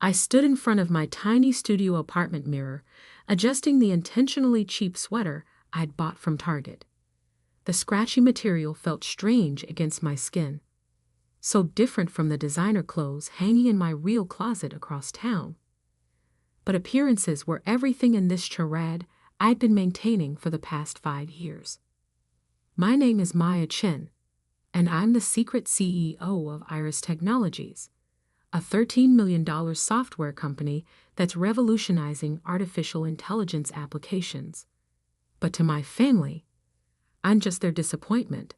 I stood in front of my tiny studio apartment mirror, adjusting the intentionally cheap sweater I'd bought from Target. The scratchy material felt strange against my skin, so different from the designer clothes hanging in my real closet across town. But appearances were everything in this charade I'd been maintaining for the past 5 years. My name is Maya Chen, and I'm the secret CEO of Iris Technologies, a $13 million software company that's revolutionizing artificial intelligence applications. But to my family, I'm just their disappointment,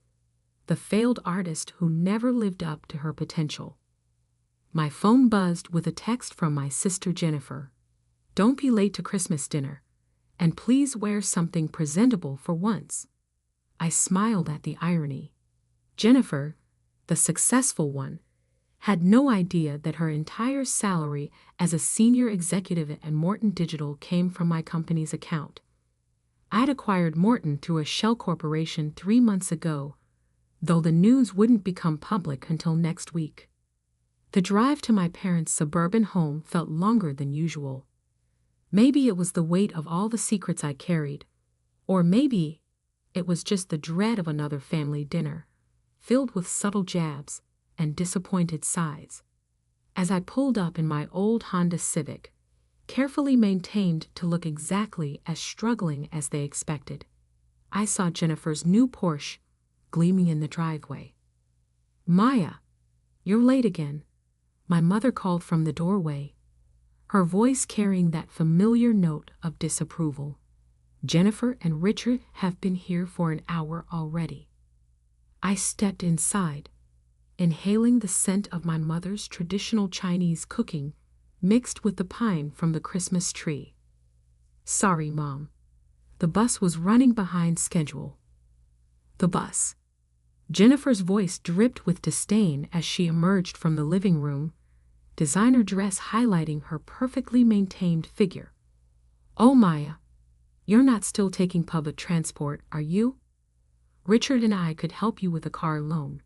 the failed artist who never lived up to her potential. My phone buzzed with a text from my sister Jennifer. "Don't be late to Christmas dinner, and please wear something presentable for once." I smiled at the irony. Jennifer, the successful one, had no idea that her entire salary as a senior executive at Morton Digital came from my company's account. I'd acquired Morton through a shell corporation 3 months ago, though the news wouldn't become public until next week. The drive to my parents' suburban home felt longer than usual. Maybe it was the weight of all the secrets I carried, or maybe it was just the dread of another family dinner, filled with subtle jabs and disappointed sighs. As I pulled up in my old Honda Civic, carefully maintained to look exactly as struggling as they expected, I saw Jennifer's new Porsche gleaming in the driveway. "Maya, you're late again," my mother called from the doorway, her voice carrying that familiar note of disapproval. "Jennifer and Richard have been here for an hour already." I stepped inside, inhaling the scent of my mother's traditional Chinese cooking mixed with the pine from the Christmas tree. "Sorry, Mom. The bus was running behind schedule." The bus. Jennifer's voice dripped with disdain as she emerged from the living room, designer dress highlighting her perfectly maintained figure. "Oh, Maya, you're not still taking public transport, are you? Richard and I could help you with a car loan."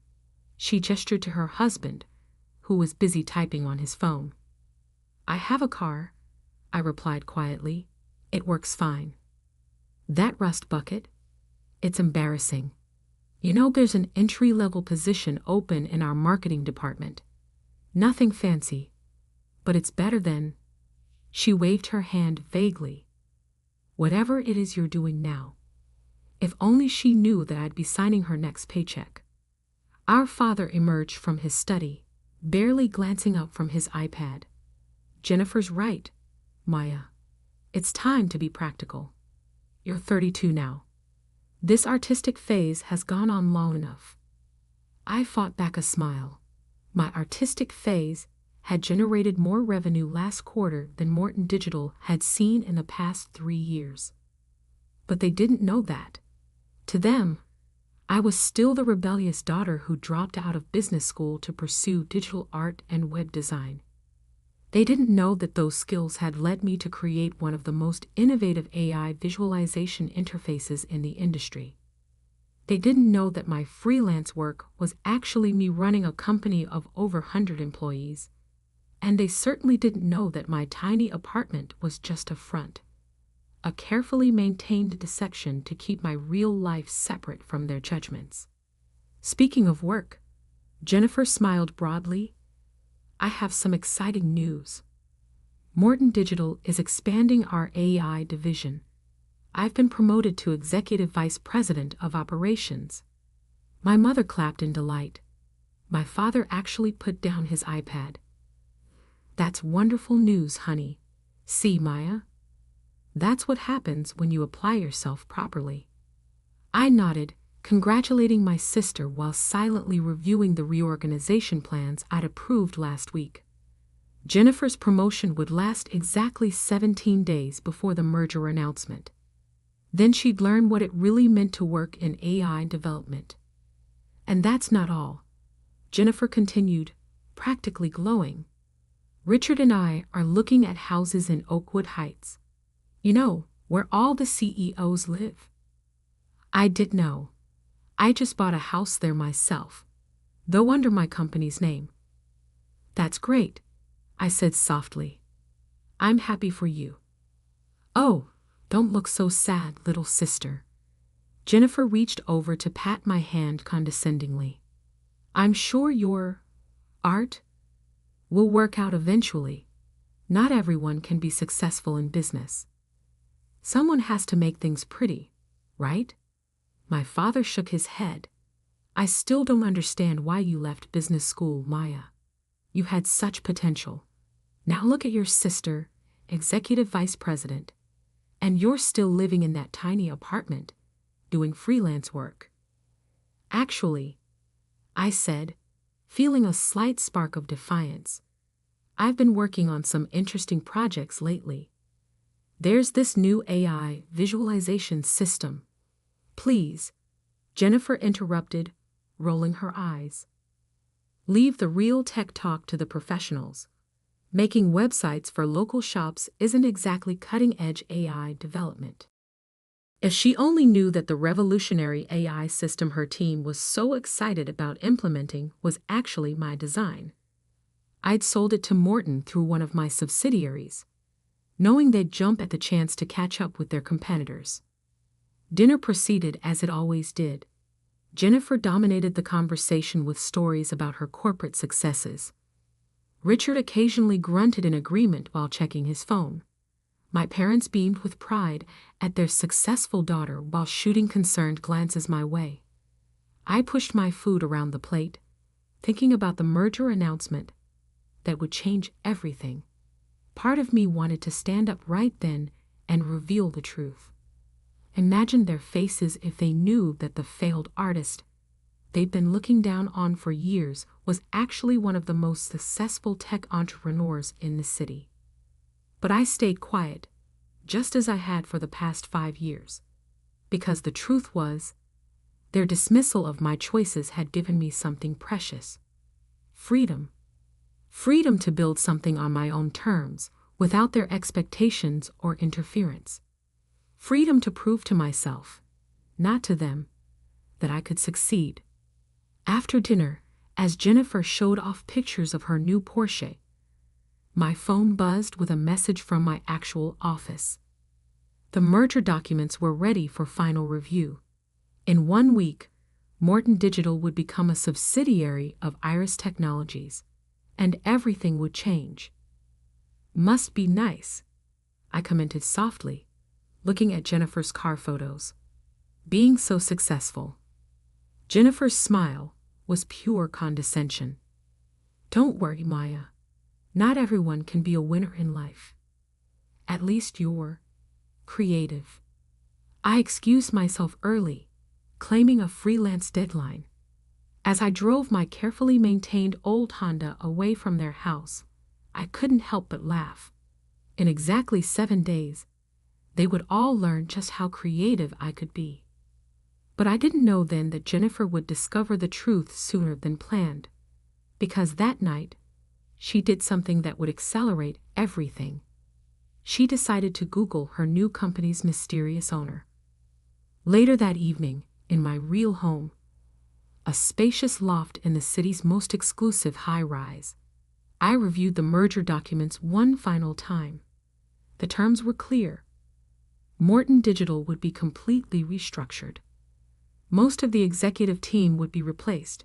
She gestured to her husband, who was busy typing on his phone. "I have a car," I replied quietly. "It works fine." "That rust bucket? It's embarrassing. You know, there's an entry-level position open in our marketing department. Nothing fancy, but it's better than—" She waved her hand vaguely. "Whatever it is you're doing now." If only she knew that I'd be signing her next paycheck. Our father emerged from his study, barely glancing up from his iPad. "Jennifer's right, Maya. It's time to be practical. You're 32 now. This artistic phase has gone on long enough." I fought back a smile. My artistic phase had generated more revenue last quarter than Morton Digital had seen in the past 3 years. But they didn't know that. To them, I was still the rebellious daughter who dropped out of business school to pursue digital art and web design. They didn't know that those skills had led me to create one of the most innovative AI visualization interfaces in the industry. They didn't know that my freelance work was actually me running a company of over 100 employees. And they certainly didn't know that my tiny apartment was just a front, a carefully maintained deception to keep my real life separate from their judgments. Speaking of work, Jennifer smiled broadly. "I have some exciting news. Morton Digital is expanding our AI division. I've been promoted to Executive Vice President of Operations." My mother clapped in delight. My father actually put down his iPad. "That's wonderful news, honey. See, Maya? That's what happens when you apply yourself properly." I nodded, congratulating my sister while silently reviewing the reorganization plans I'd approved last week. Jennifer's promotion would last exactly 17 days before the merger announcement. Then she'd learn what it really meant to work in AI development. "And that's not all," Jennifer continued, practically glowing. "Richard and I are looking at houses in Oakwood Heights. You know, where all the CEOs live." I did know. I just bought a house there myself, though under my company's name. "That's great," I said softly. I'm happy for you. Oh, don't look so sad, little sister. Jennifer reached over to pat my hand condescendingly. I'm sure your art will work out eventually. Not everyone can be successful in business. Someone has to make things pretty, right? My father shook his head. I still don't understand why you left business school, Maya. You had such potential. Now look at your sister, executive vice president, and you're still living in that tiny apartment, doing freelance work. Actually, I said, feeling a slight spark of defiance, I've been working on some interesting projects lately. There's this new AI visualization system. Please, Jennifer interrupted, rolling her eyes. Leave the real tech talk to the professionals. Making websites for local shops isn't exactly cutting-edge AI development. If she only knew that the revolutionary AI system her team was so excited about implementing was actually my design. I'd sold it to Morton through one of my subsidiaries, knowing they'd jump at the chance to catch up with their competitors. Dinner proceeded as it always did. Jennifer dominated the conversation with stories about her corporate successes. Richard occasionally grunted in agreement while checking his phone. My parents beamed with pride at their successful daughter while shooting concerned glances my way. I pushed my food around the plate, thinking about the merger announcement that would change everything. Part of me wanted to stand up right then and reveal the truth. Imagine their faces if they knew that the failed artist they'd been looking down on for years was actually one of the most successful tech entrepreneurs in the city. But I stayed quiet, just as I had for the past 5 years, because the truth was, their dismissal of my choices had given me something precious. Freedom. Freedom to build something on my own terms, without their expectations or interference. Freedom to prove to myself, not to them, that I could succeed. After dinner, as Jennifer showed off pictures of her new Porsche, my phone buzzed with a message from my actual office. The merger documents were ready for final review. In 1 week, Morton Digital would become a subsidiary of Iris Technologies, and everything would change. Must be nice, I commented softly, looking at Jennifer's car photos. Being so successful. Jennifer's smile was pure condescension. Don't worry, Maya. Not everyone can be a winner in life. At least you're creative. I excused myself early, claiming a freelance deadline. As I drove my carefully maintained old Honda away from their house, I couldn't help but laugh. In exactly 7 days, they would all learn just how creative I could be. But I didn't know then that Jennifer would discover the truth sooner than planned, because that night, she did something that would accelerate everything. She decided to Google her new company's mysterious owner. Later that evening, in my real home, a spacious loft in the city's most exclusive high-rise, I reviewed the merger documents one final time. The terms were clear. Morton Digital would be completely restructured. Most of the executive team would be replaced,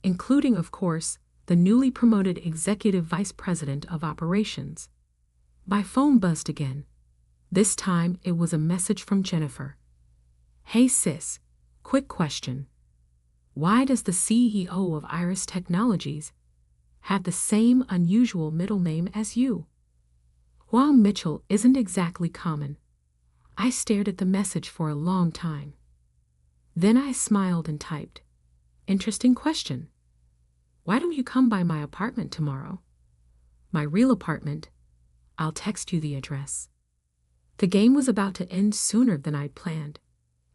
including, of course, the newly promoted executive vice president of operations. My phone buzzed again. This time it was a message from Jennifer. Hey sis, quick question. Why does the CEO of Iris Technologies have the same unusual middle name as you? While Mitchell isn't exactly common, I stared at the message for a long time. Then I smiled and typed, Interesting question. Why don't you come by my apartment tomorrow? My real apartment. I'll text you the address. The game was about to end sooner than I'd planned,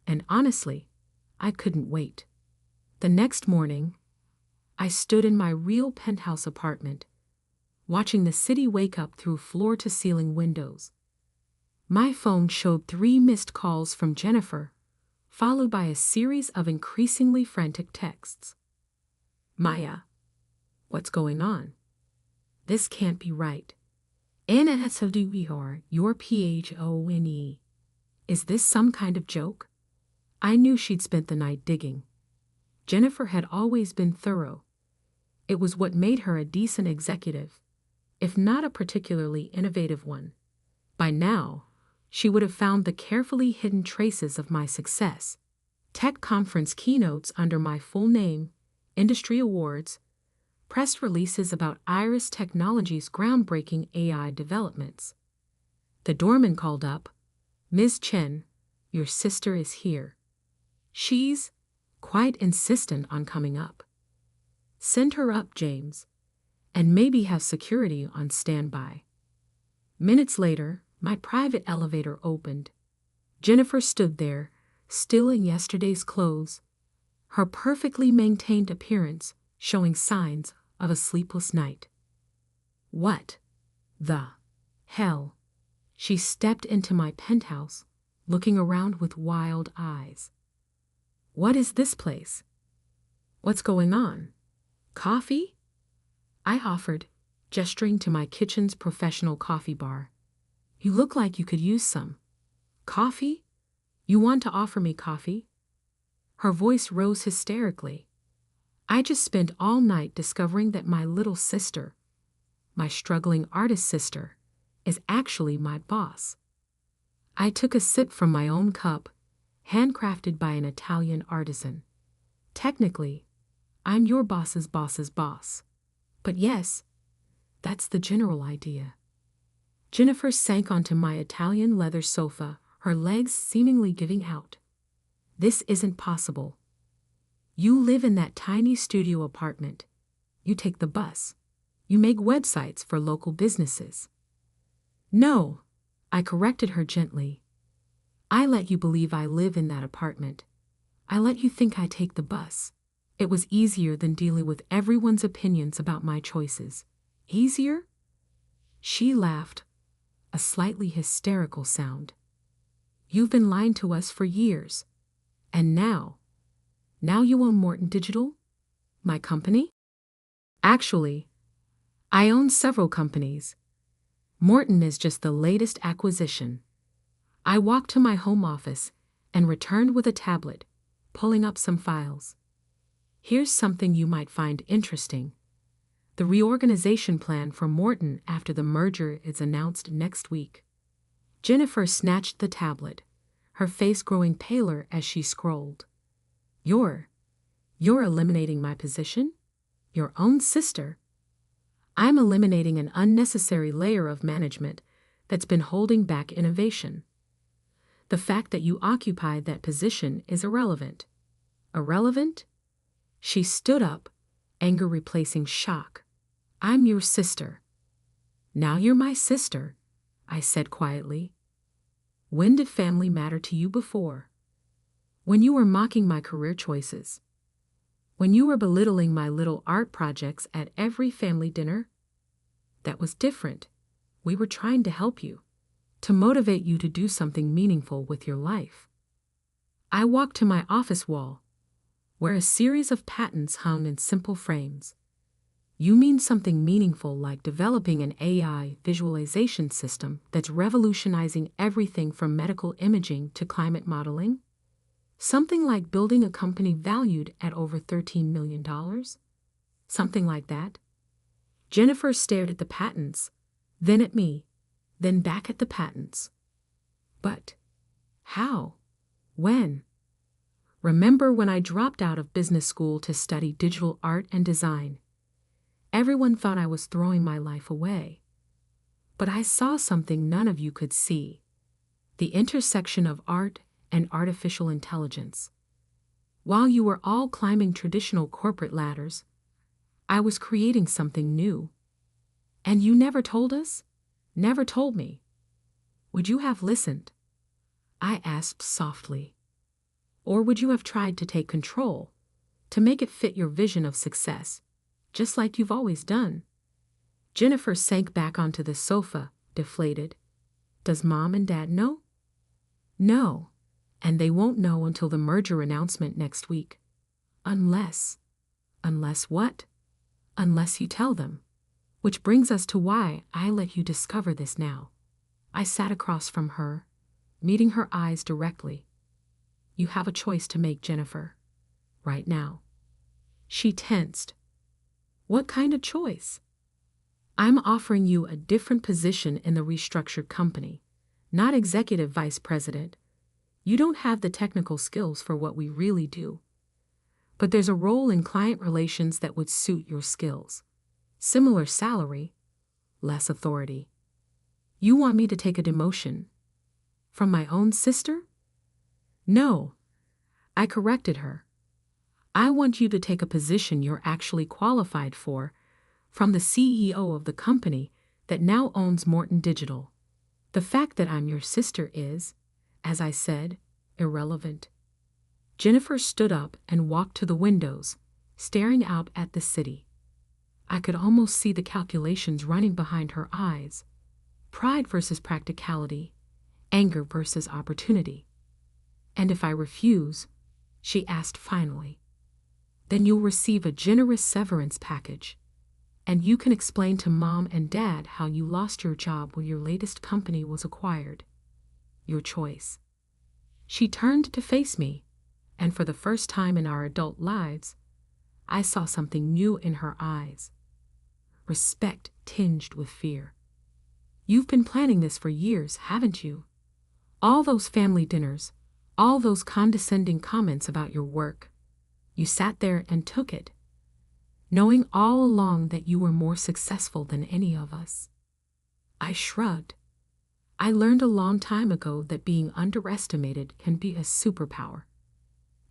and honestly, I couldn't wait. The next morning, I stood in my real penthouse apartment, watching the city wake up through floor-to-ceiling windows. My phone showed 3 missed calls from Jennifer, followed by a series of increasingly frantic texts. Maya, what's going on? This can't be right. NSWR, your PHONE. Is this some kind of joke? I knew she'd spent the night digging. Jennifer had always been thorough. It was what made her a decent executive, if not a particularly innovative one. By now, she would have found the carefully hidden traces of my success. Tech conference keynotes under my full name, industry awards, press releases about Iris Technologies' groundbreaking AI developments. The doorman called up, "Ms. Chen, your sister is here. She's quite insistent on coming up. Send her up, James, and maybe have security on standby." Minutes later, my private elevator opened. Jennifer stood there, still in yesterday's clothes, her perfectly maintained appearance showing signs of a sleepless night. What the hell? She stepped into my penthouse, looking around with wild eyes. What is this place? What's going on? Coffee? I offered, gesturing to my kitchen's professional coffee bar. You look like you could use some. Coffee? You want to offer me coffee? Her voice rose hysterically. I just spent all night discovering that my little sister, my struggling artist sister, is actually my boss. I took a sip from my own cup, handcrafted by an Italian artisan. Technically, I'm your boss's boss's boss. But yes, that's the general idea. Jennifer sank onto my Italian leather sofa, her legs seemingly giving out. This isn't possible. You live in that tiny studio apartment. You take the bus. You make websites for local businesses. No, I corrected her gently. I let you believe I live in that apartment. I let you think I take the bus. It was easier than dealing with everyone's opinions about my choices. Easier? She laughed, a slightly hysterical sound. You've been lying to us for years. And now you own Morton Digital? My company? Actually, I own several companies. Morton is just the latest acquisition. I walked to my home office and returned with a tablet, pulling up some files. Here's something you might find interesting. The reorganization plan for Morton after the merger is announced next week. Jennifer snatched the tablet, her face growing paler as she scrolled. You're eliminating my position? Your own sister? I'm eliminating an unnecessary layer of management that's been holding back innovation. The fact that you occupied that position is irrelevant. Irrelevant? She stood up, anger replacing shock. I'm your sister. Now you're my sister, I said quietly. When did family matter to you before? When you were mocking my career choices? When you were belittling my little art projects at every family dinner? That was different. We were trying to help you, to motivate you to do something meaningful with your life. I walked to my office wall, where a series of patents hung in simple frames. You mean something meaningful like developing an AI visualization system that's revolutionizing everything from medical imaging to climate modeling? Something like building a company valued at over $13 million? Something like that? Jennifer stared at the patents, then at me, then back at the patents. But how? When? Remember when I dropped out of business school to study digital art and design? Everyone thought I was throwing my life away. But I saw something none of you could see: the intersection of art and artificial intelligence. While you were all climbing traditional corporate ladders, I was creating something new. And you never told us? Never told me. Would you have listened? I asked softly. Or would you have tried to take control, to make it fit your vision of success, just like you've always done? Jennifer sank back onto the sofa, deflated. Does Mom and Dad know? No, and they won't know until the merger announcement next week. Unless what? Unless you tell them. Which brings us to why I let you discover this now. I sat across from her, meeting her eyes directly. You have a choice to make, Jennifer. Right now. She tensed. What kind of choice? I'm offering you a different position in the restructured company, not executive vice president. You don't have the technical skills for what we really do. But there's a role in client relations that would suit your skills. Similar salary, less authority. You want me to take a demotion? From my own sister? No, I corrected her. I want you to take a position you're actually qualified for, from the CEO of the company that now owns Morton Digital. The fact that I'm your sister is, as I said, irrelevant. Jennifer stood up and walked to the windows, staring out at the city. I could almost see the calculations running behind her eyes. Pride versus practicality, anger versus opportunity. And if I refuse, she asked finally, then you'll receive a generous severance package. And you can explain to Mom and Dad how you lost your job when your latest company was acquired. Your choice. She turned to face me, and for the first time in our adult lives, I saw something new in her eyes. Respect tinged with fear. You've been planning this for years, haven't you? All those family dinners, all those condescending comments about your work. You sat there and took it, knowing all along that you were more successful than any of us. I shrugged. I learned a long time ago that being underestimated can be a superpower.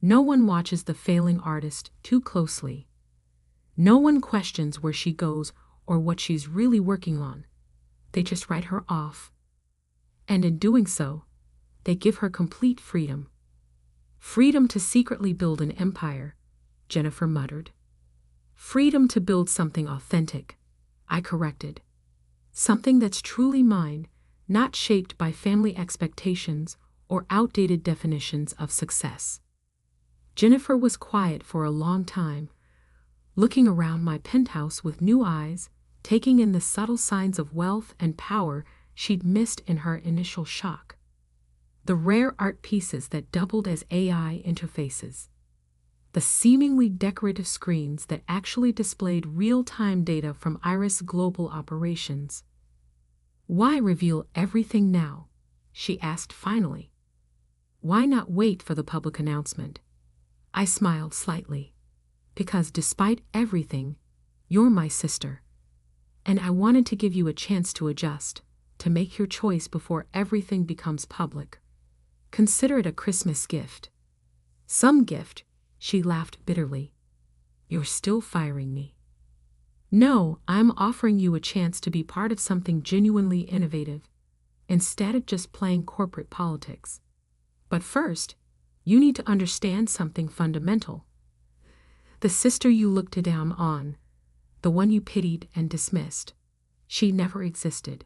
No one watches the failing artist too closely. No one questions where she goes or what she's really working on. They just write her off. And in doing so, they give her complete freedom. Freedom to secretly build an empire, Jennifer muttered. Freedom to build something authentic, I corrected. Something that's truly mine, not shaped by family expectations or outdated definitions of success. Jennifer was quiet for a long time, looking around my penthouse with new eyes, taking in the subtle signs of wealth and power she'd missed in her initial shock. The rare art pieces that doubled as AI interfaces. The seemingly decorative screens that actually displayed real-time data from Iris Global Operations. Why reveal everything now? She asked finally. Why not wait for the public announcement? I smiled slightly. Because despite everything, you're my sister. And I wanted to give you a chance to adjust, to make your choice before everything becomes public. Consider it a Christmas gift. Some gift, she laughed bitterly. You're still firing me. No, I'm offering you a chance to be part of something genuinely innovative, instead of just playing corporate politics. But first, you need to understand something fundamental. The sister you looked down on, the one you pitied and dismissed, she never existed.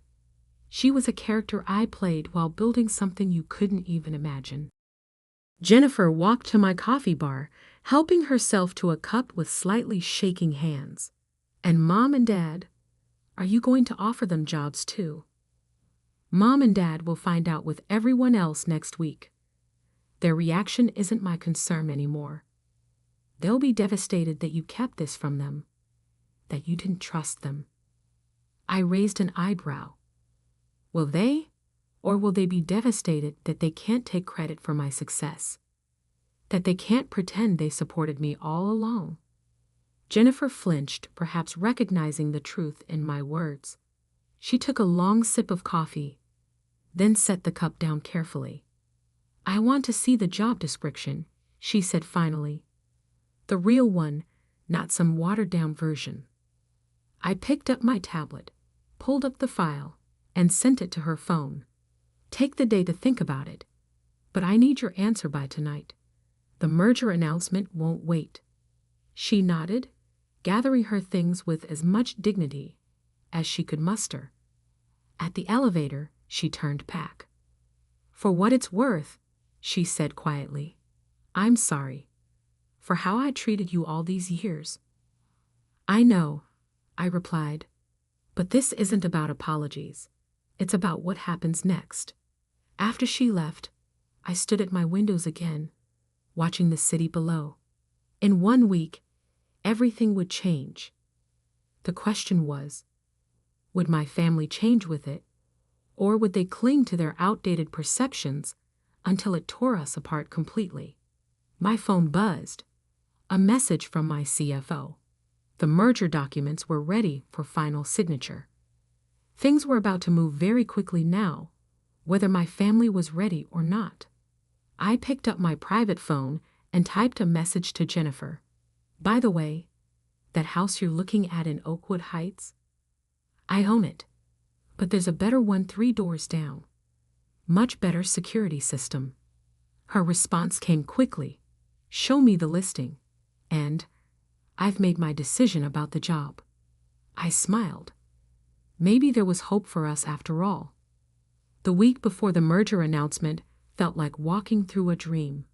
She was a character I played while building something you couldn't even imagine. Jennifer walked to my coffee bar, helping herself to a cup with slightly shaking hands. And Mom and Dad, are you going to offer them jobs too? Mom and Dad will find out with everyone else next week. Their reaction isn't my concern anymore. They'll be devastated that you kept this from them, that you didn't trust them. I raised an eyebrow. Will they? Or will they be devastated that they can't take credit for my success? That they can't pretend they supported me all along? Jennifer flinched, perhaps recognizing the truth in my words. She took a long sip of coffee, then set the cup down carefully. I want to see the job description, she said finally. The real one, not some watered-down version. I picked up my tablet, pulled up the file, and sent it to her phone. Take the day to think about it, but I need your answer by tonight. The merger announcement won't wait. She nodded, gathering her things with as much dignity as she could muster. At the elevator, she turned back. For what it's worth, she said quietly, I'm sorry for how I treated you all these years. I know, I replied. But this isn't about apologies. It's about what happens next. After she left, I stood at my windows again, watching the city below. In 1 week, everything would change. The question was, would my family change with it, or would they cling to their outdated perceptions until it tore us apart completely? My phone buzzed. A message from my CFO. The merger documents were ready for final signature. Things were about to move very quickly now, whether my family was ready or not. I picked up my private phone and typed a message to Jennifer. By the way, that house you're looking at in Oakwood Heights? I own it, but there's a better one 3 doors down. Much better security system. Her response came quickly. Show me the listing. And I've made my decision about the job. I smiled. Maybe there was hope for us after all. The week before the merger announcement felt like walking through a dream.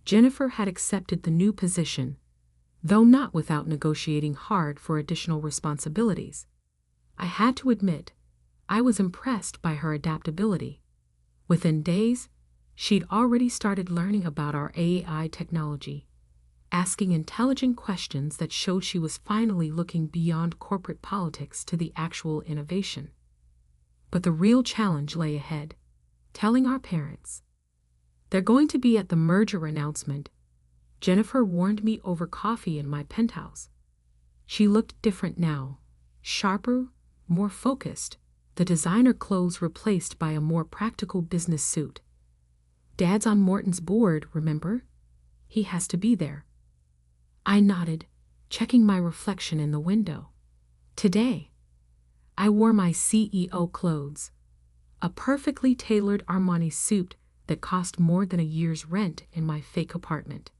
Jennifer had accepted the new position, though not without negotiating hard for additional responsibilities. I had to admit, I was impressed by her adaptability. Within days, she'd already started learning about our AI technology, asking intelligent questions that showed she was finally looking beyond corporate politics to the actual innovation. But the real challenge lay ahead, telling our parents. They're going to be at the merger announcement. Jennifer warned me over coffee in my penthouse. She looked different now, sharper, more focused, the designer clothes replaced by a more practical business suit. Dad's on Morton's board, remember? He has to be there. I nodded, checking my reflection in the window. Today, I wore my CEO clothes, a perfectly tailored Armani suit that cost more than a year's rent in my fake apartment.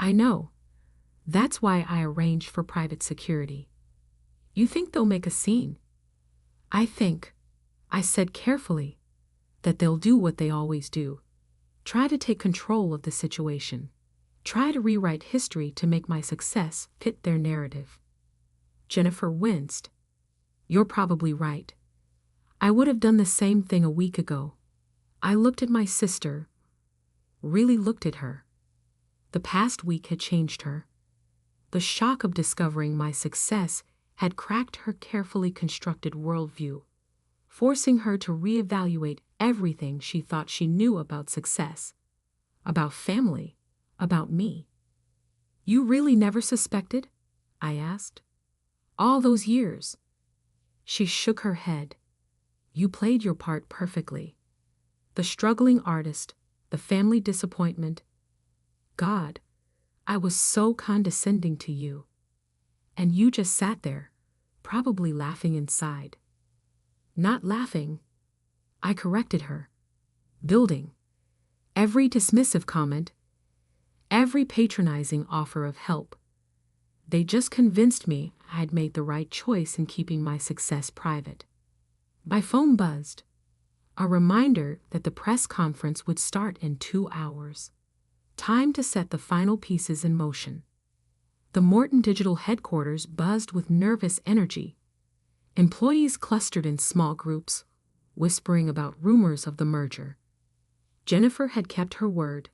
I know. That's why I arranged for private security. You think they'll make a scene? I think, I said carefully, that they'll do what they always do. Try to take control of the situation. Try to rewrite history to make my success fit their narrative. Jennifer winced. You're probably right. I would have done the same thing a week ago. I looked at my sister, really looked at her. The past week had changed her. The shock of discovering my success had cracked her carefully constructed worldview, forcing her to reevaluate everything she thought she knew about success, about family, about me. You really never suspected? I asked. All those years. She shook her head. You played your part perfectly. The struggling artist, the family disappointment. God, I was so condescending to you. And you just sat there, probably laughing inside. Not laughing. I corrected her. Building. Every dismissive comment, every patronizing offer of help. They just convinced me I'd made the right choice in keeping my success private. My phone buzzed. A reminder that the press conference would start in 2 hours. Time to set the final pieces in motion. The Morton Digital headquarters buzzed with nervous energy. Employees clustered in small groups, whispering about rumors of the merger. Jennifer had kept her word,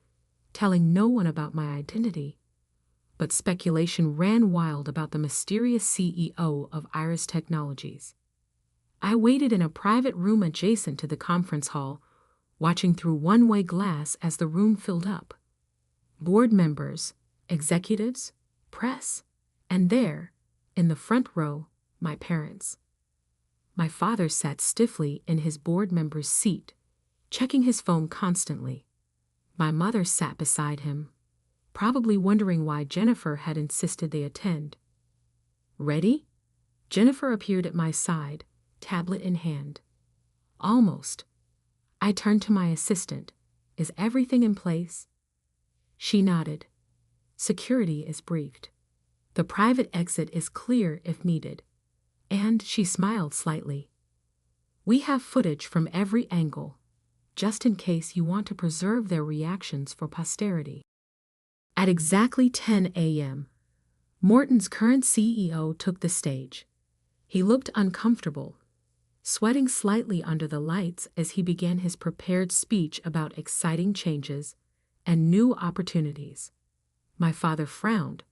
telling no one about my identity. But speculation ran wild about the mysterious CEO of Iris Technologies. I waited in a private room adjacent to the conference hall, watching through one-way glass as the room filled up. Board members, executives, press, and there, in the front row, my parents. My father sat stiffly in his board member's seat, checking his phone constantly. My mother sat beside him, probably wondering why Jennifer had insisted they attend. Ready? Jennifer appeared at my side, tablet in hand. Almost. I turned to my assistant. Is everything in place? She nodded. Security is briefed. The private exit is clear if needed. And she smiled slightly. We have footage from every angle, just in case you want to preserve their reactions for posterity. At exactly 10 a.m., Morton's current CEO took the stage. He looked uncomfortable, sweating slightly under the lights as he began his prepared speech about exciting changes and new opportunities. My father frowned,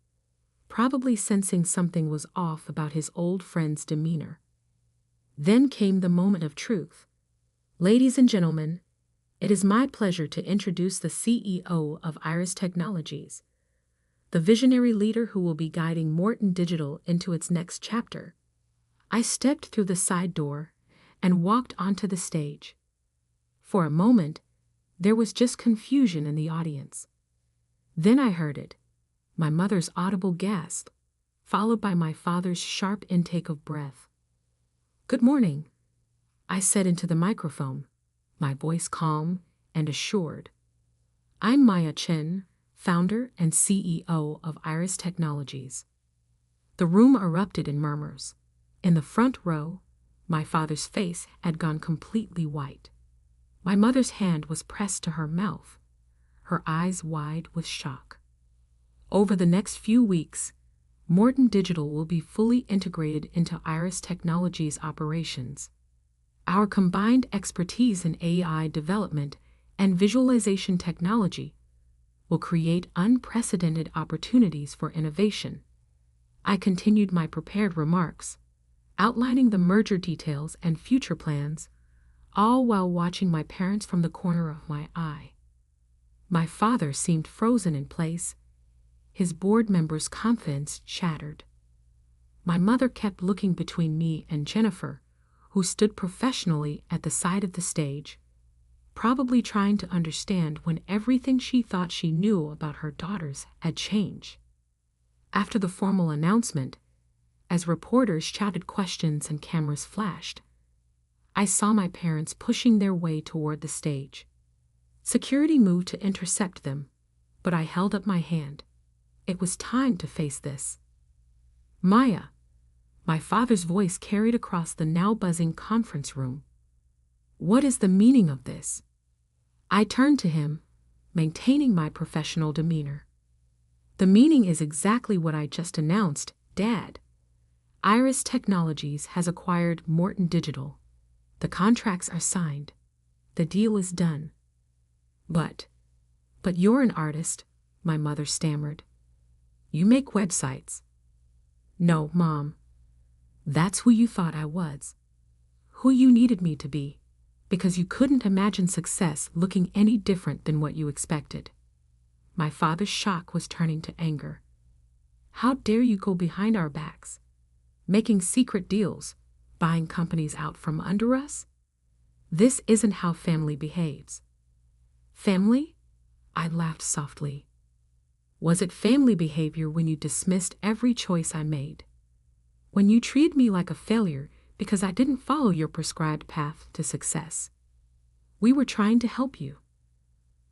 probably sensing something was off about his old friend's demeanor. Then came the moment of truth. Ladies and gentlemen, it is my pleasure to introduce the CEO of Iris Technologies, the visionary leader who will be guiding Morton Digital into its next chapter. I stepped through the side door and walked onto the stage. For a moment, there was just confusion in the audience. Then I heard it, my mother's audible gasp, followed by my father's sharp intake of breath. "Good morning," I said into the microphone, my voice calm and assured. "I'm Maya Chen, founder and CEO of Iris Technologies." The room erupted in murmurs. In the front row, my father's face had gone completely white. My mother's hand was pressed to her mouth, her eyes wide with shock. Over the next few weeks, Morton Digital will be fully integrated into Iris Technologies operations. Our combined expertise in AI development and visualization technology will create unprecedented opportunities for innovation. I continued my prepared remarks, outlining the merger details and future plans, all while watching my parents from the corner of my eye. My father seemed frozen in place, his board members' confidence shattered. My mother kept looking between me and Jennifer, who stood professionally at the side of the stage, probably trying to understand when everything she thought she knew about her daughters had changed. After the formal announcement, as reporters shouted questions and cameras flashed, I saw my parents pushing their way toward the stage. Security moved to intercept them, but I held up my hand. It was time to face this. "Maya," my father's voice carried across the now buzzing conference room. "What is the meaning of this?" I turned to him, maintaining my professional demeanor. "The meaning is exactly what I just announced, Dad. Iris Technologies has acquired Morton Digital. The contracts are signed. The deal is done." But you're an artist," my mother stammered. "You make websites." "No, Mom. That's who you thought I was. Who you needed me to be, because you couldn't imagine success looking any different than what you expected." My father's shock was turning to anger. "How dare you go behind our backs, making secret deals, buying companies out from under us? This isn't how family behaves." "Family?" I laughed softly. "Was it family behavior when you dismissed every choice I made? When you treated me like a failure because I didn't follow your prescribed path to success? We were trying to help you."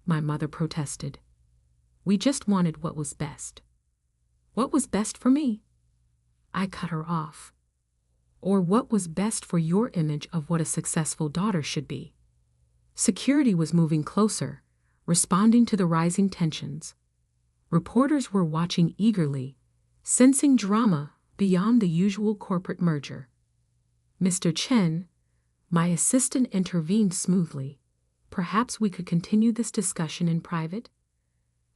My mother protested. "We just wanted what was best." "What was best for me?" I cut her off. "Or what was best for your image of what a successful daughter should be?" Security was moving closer, responding to the rising tensions. Reporters were watching eagerly, sensing drama beyond the usual corporate merger. "Mr. Chen," my assistant intervened smoothly, "perhaps we could continue this discussion in private?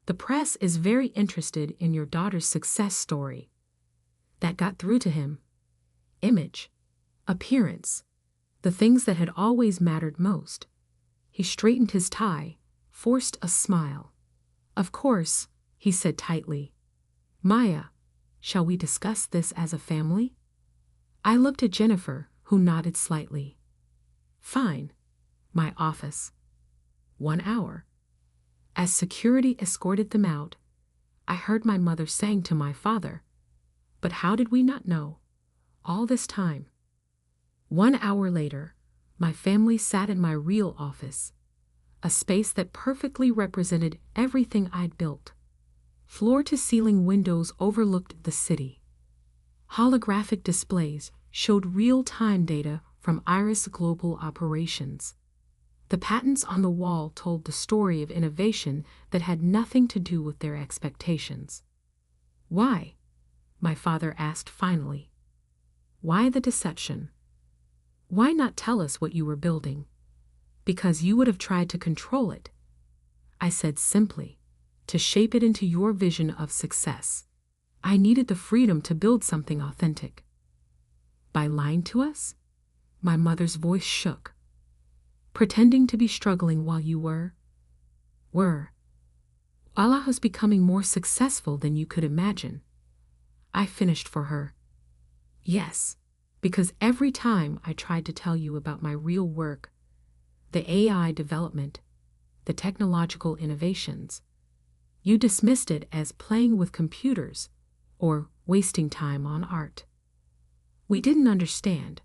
The press is very interested in your daughter's success story." That got through to him. Image, appearance, the things that had always mattered most. He straightened his tie, forced a smile. "Of course," he said tightly. "Maya, shall we discuss this as a family?" I looked at Jennifer, who nodded slightly. "Fine." My office. 1 hour. As security escorted them out, I heard my mother saying to my father, "But how did we not know? All this time." 1 hour later, my family sat in my real office, a space that perfectly represented everything I'd built. Floor-to-ceiling windows overlooked the city. Holographic displays showed real-time data from Iris Global Operations. The patents on the wall told the story of innovation that had nothing to do with their expectations. "Why?" my father asked finally. Why the deception? Why not tell us what you were building? Because you would have tried to control it, I said simply, to shape it into your vision of success. I needed the freedom to build something authentic. By lying to us? My mother's voice shook. Pretending to be struggling while you were. Allah was becoming more successful than you could imagine. I finished for her. Yes, because every time I tried to tell you about my real work, the AI development, the technological innovations, you dismissed it as playing with computers or wasting time on art. We didn't understand,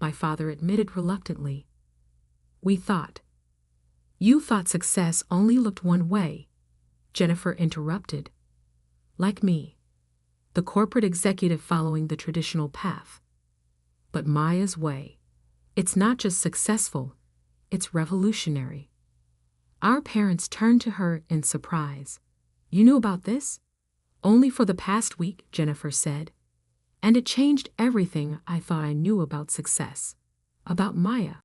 my father admitted reluctantly. We thought. You thought success only looked one way, Jennifer interrupted. Like me, the corporate executive following the traditional path. But Maya's way, it's not just successful, it's revolutionary. Our parents turned to her in surprise. You knew about this? Only for the past week, Jennifer said. And it changed everything I thought I knew about success, about Maya.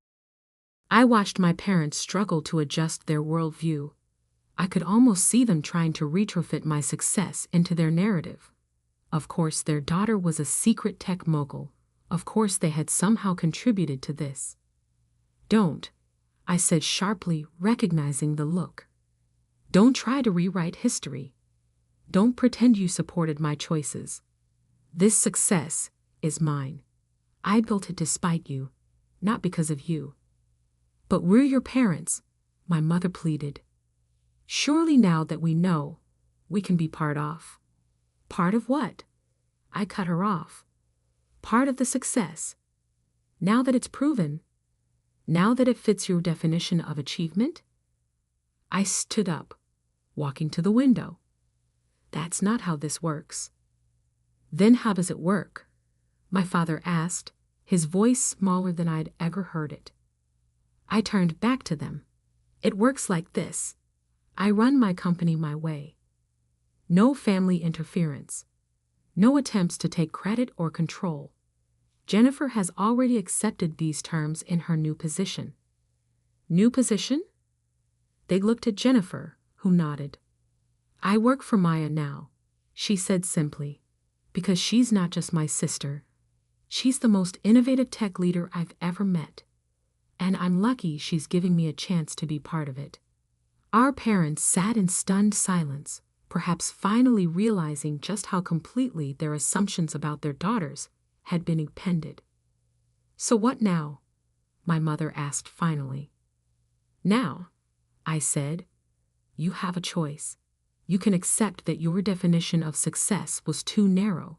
I watched my parents struggle to adjust their worldview. I could almost see them trying to retrofit my success into their narrative. Of course, their daughter was a secret tech mogul. Of course, they had somehow contributed to this. Don't, I said sharply, recognizing the look. Don't try to rewrite history. Don't pretend you supported my choices. This success is mine. I built it despite you, not because of you. But we're your parents, my mother pleaded. Surely now that we know, we can be part of. Part of what? I cut her off. Part of the success. Now that it's proven, now that it fits your definition of achievement? I stood up, walking to the window. That's not how this works. Then how does it work? My father asked, his voice smaller than I'd ever heard it. I turned back to them. It works like this. I run my company my way. No family interference. No attempts to take credit or control. Jennifer has already accepted these terms in her new position. New position? They looked at Jennifer, who nodded. I work for Maya now, she said simply, because she's not just my sister. She's the most innovative tech leader I've ever met. And I'm lucky she's giving me a chance to be part of it. Our parents sat in stunned silence, perhaps finally realizing just how completely their assumptions about their daughters had been upended. So what now? My mother asked finally. Now, I said, you have a choice. You can accept that your definition of success was too narrow,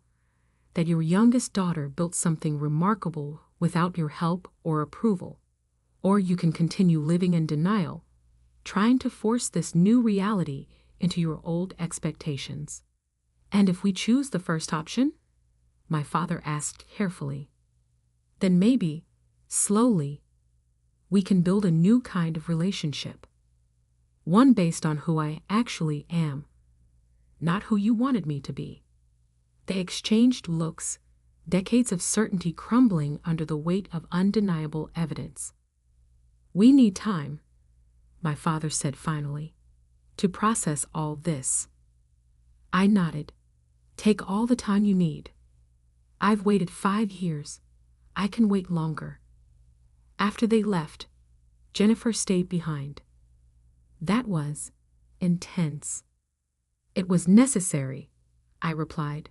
that your youngest daughter built something remarkable without your help or approval, or you can continue living in denial, trying to force this new reality into your old expectations. And if we choose the first option? My father asked carefully. Then maybe, slowly, we can build a new kind of relationship. One based on who I actually am, not who you wanted me to be. They exchanged looks, decades of certainty crumbling under the weight of undeniable evidence. We need time, my father said finally, to process all this. I nodded. Take all the time you need. I've waited 5 years. I can wait longer. After they left, Jennifer stayed behind. That was intense. It was necessary, I replied.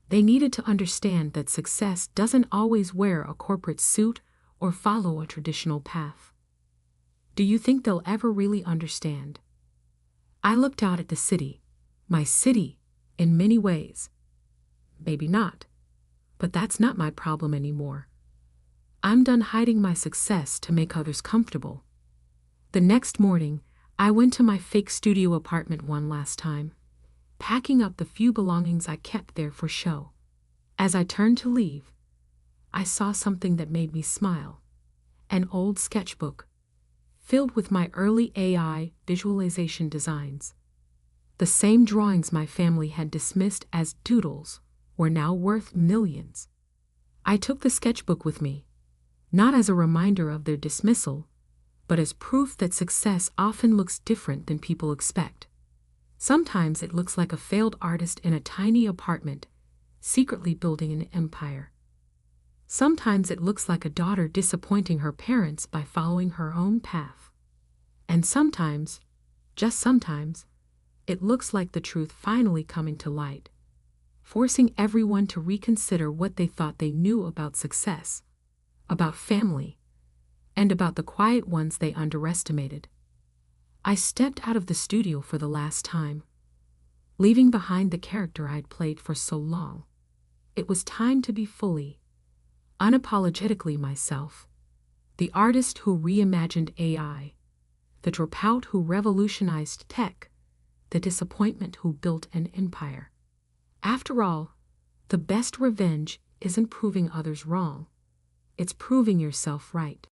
They needed to understand that success doesn't always wear a corporate suit or follow a traditional path. Do you think they'll ever really understand? I looked out at the city, my city, in many ways. Maybe not, but that's not my problem anymore. I'm done hiding my success to make others comfortable. The next morning, I went to my fake studio apartment one last time, packing up the few belongings I kept there for show. As I turned to leave, I saw something that made me smile. An old sketchbook, filled with my early AI visualization designs. The same drawings my family had dismissed as doodles were now worth millions. I took the sketchbook with me, not as a reminder of their dismissal, but as proof that success often looks different than people expect. Sometimes it looks like a failed artist in a tiny apartment, secretly building an empire. Sometimes it looks like a daughter disappointing her parents by following her own path. And sometimes, just sometimes, it looks like the truth finally coming to light, forcing everyone to reconsider what they thought they knew about success, about family, and about the quiet ones they underestimated. I stepped out of the studio for the last time, leaving behind the character I'd played for so long. It was time to be fully, unapologetically myself, the artist who reimagined AI, the dropout who revolutionized tech, the disappointment who built an empire. After all, the best revenge isn't proving others wrong, it's proving yourself right.